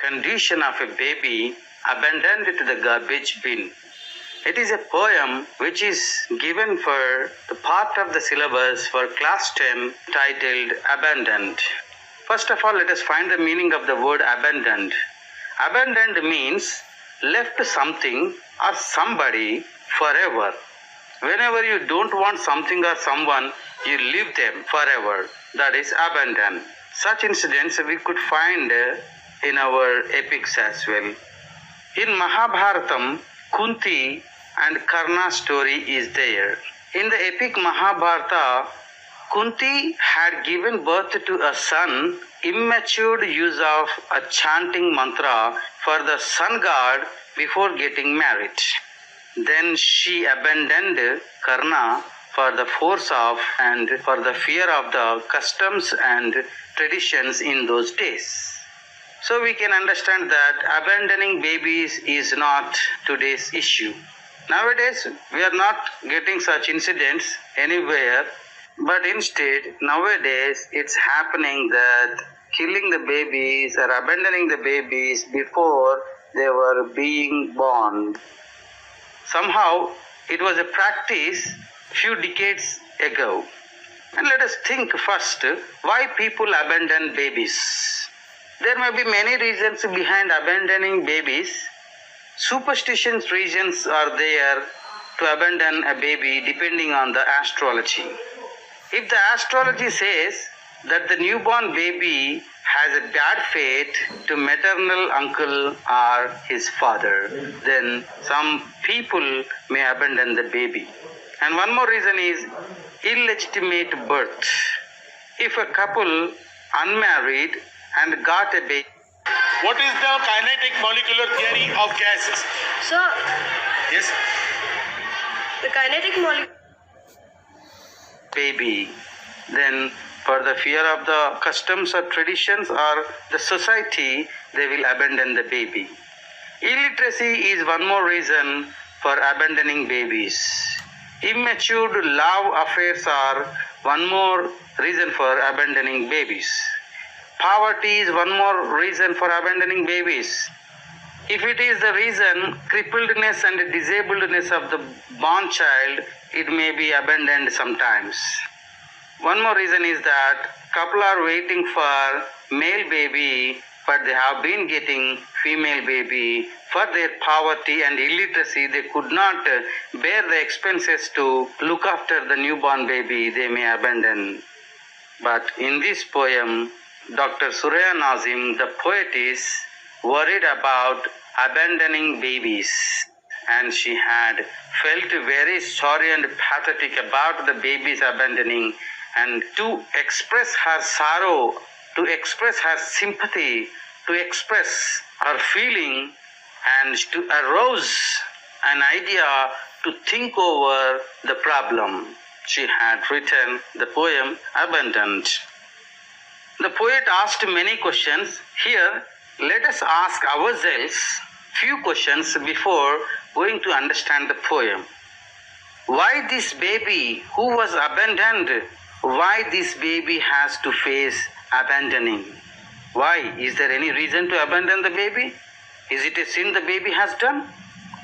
condition of a baby abandoned to the garbage bin. It is a poem which is given for the part of the syllabus for class 10 titled Abandoned. First of all, let us find the meaning of the word abandoned. Abandoned means left something or somebody forever. Whenever you don't want something or someone, you leave them forever. That is abandon. Such incidents we could find in our epics as well. In Mahabharatam, Kunti and Karna story is there. In the epic Mahabharata, Kunti had given birth to a son, immature use of a chanting mantra for the sun god before getting married. Then she abandoned Karna for the force of and for the fear of the customs and traditions in those days. So we can understand that abandoning babies is not today's issue. Nowadays, we are not getting such incidents anywhere, but instead, nowadays, it's happening that killing the babies or abandoning the babies before they were being born. Somehow, it was a practice few decades ago. And let us think first, why people abandon babies? There may be many reasons behind abandoning babies. Superstitions reasons are there to abandon a baby depending on the astrology. If the astrology says that the newborn baby has a bad fate to maternal uncle or his father, then some people may abandon the baby. And one more reason is illegitimate birth. If a couple unmarried and got a baby. What is the kinetic molecular theory of gases? So, Yes. the kinetic molecule. Baby, then for the fear of the customs or traditions or the society, they will abandon the baby. Illiteracy is one more reason for abandoning babies. Immature love affairs are one more reason for abandoning babies. Poverty is one more reason for abandoning babies. If it is the reason, crippledness and disabledness of the born child, it may be abandoned sometimes. One more reason is that couple are waiting for male baby, but they have been getting female baby. For their poverty and illiteracy, they could not bear the expenses to look after the newborn baby. They may abandon. But in this poem, Dr. Suraya Nazim, the poetess, worried about abandoning babies, and she had felt very sorry and pathetic about the babies abandoning, and to express her sorrow, to express her sympathy, to express her feeling, and to arouse an idea to think over the problem, she had written the poem Abandoned. The poet asked many questions. Here, let us ask ourselves few questions before going to understand the poem. Why this baby who was abandoned? Why this baby has to face abandoning? Why? Is there any reason to abandon the baby? Is it a sin the baby has done?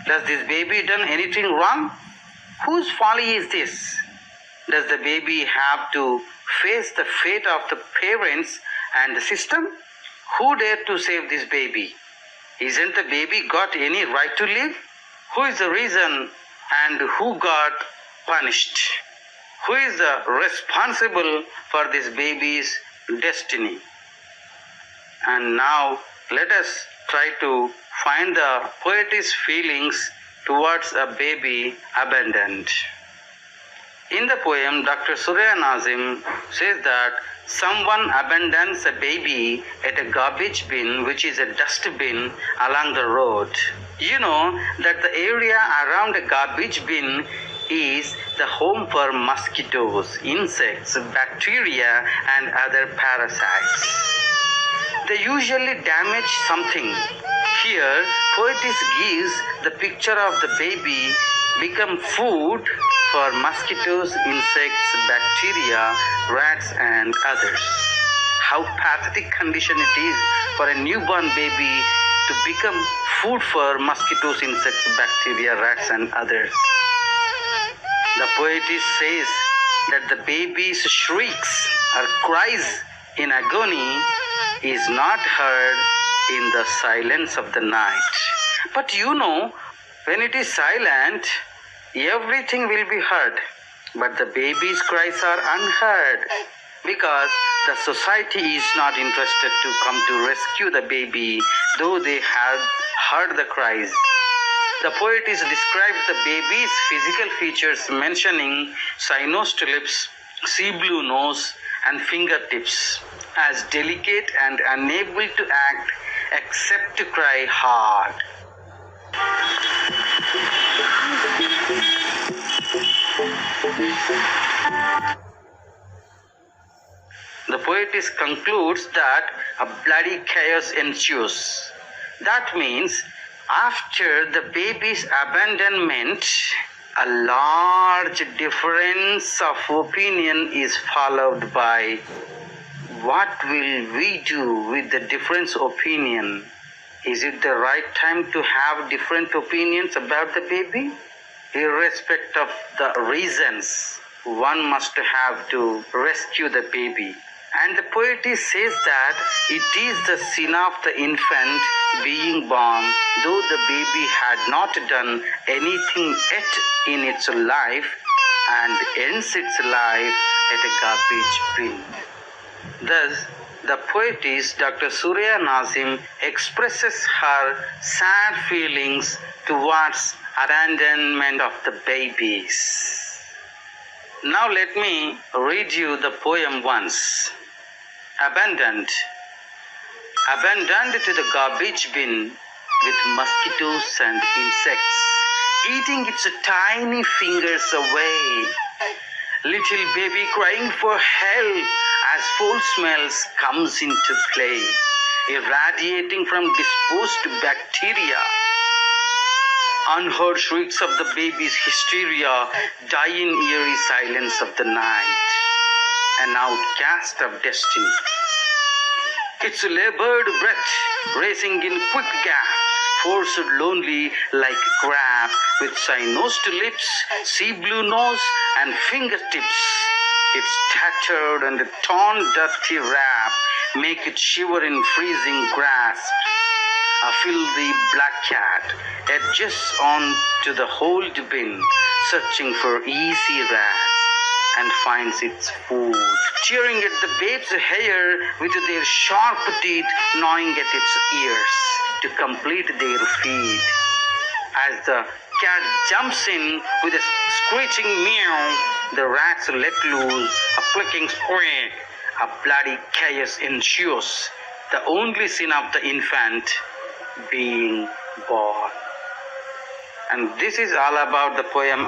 Does this baby done anything wrong? Whose folly is this? Does the baby have to face the fate of the parents and the system? Who dared to save this baby? Isn't the baby got any right to live? Who is the reason and who got punished? Who is responsible for this baby's destiny? And now let us try to find the poet's feelings towards a baby abandoned. In the poem, Dr. Suraya Nazim says that someone abandons a baby at a garbage bin, which is a dustbin along the road. You know that the area around a garbage bin is the home for mosquitoes, insects, bacteria, and other parasites. They usually damage something. Here, poetess gives the picture of the baby become food for mosquitoes, insects, bacteria, rats, and others. how pathetic condition it is for a newborn baby to become food for mosquitoes, insects, bacteria, rats and others. The poetess says that the baby's shrieks or cries in agony is not heard in the silence of the night. But when it is silent, everything will be heard. But the baby's cries are unheard because the society is not interested to come to rescue the baby, though they have heard the cries. The poetess describes the baby's physical features, mentioning cyanosed lips, sea blue nose, and fingertips as delicate and unable to act except to cry hard. The poetess concludes that a bloody chaos ensues. That means after the baby's abandonment, a large difference of opinion is followed by what will we do with the different opinion? Is it the right time to have different opinions about the baby? Irrespective of the reasons, one must have to rescue the baby. And the poetess says that it is the sin of the infant being born, though the baby had not done anything yet in its life, and ends its life at a garbage bin. Thus, the poetess Dr. Surya Nazim expresses her sad feelings towards abandonment of the babies. Now let me read you the poem once. Abandoned. Abandoned to the garbage bin with mosquitoes and insects eating its tiny fingers away. Little baby crying for help as foul smells comes into play, irradiating from disposed bacteria. Unheard shrieks of the baby's hysteria die in eerie silence of the night, an outcast of destiny. Its labored breath racing in quick gasps, forced lonely like a crab, with cyanosed lips, sea blue nose, and fingertips. Its tattered and torn dirty wrap make it shiver in freezing grasp. A filthy black cat edges on to the old bin, searching for easy rats, and finds its food, tearing at the babe's hair with their sharp teeth, gnawing at its ears to complete their feed. As the cat jumps in with a screeching meow, the rats let loose a clicking squeak. A bloody chaos ensues, the only sin of the infant being born. And this is all about the poem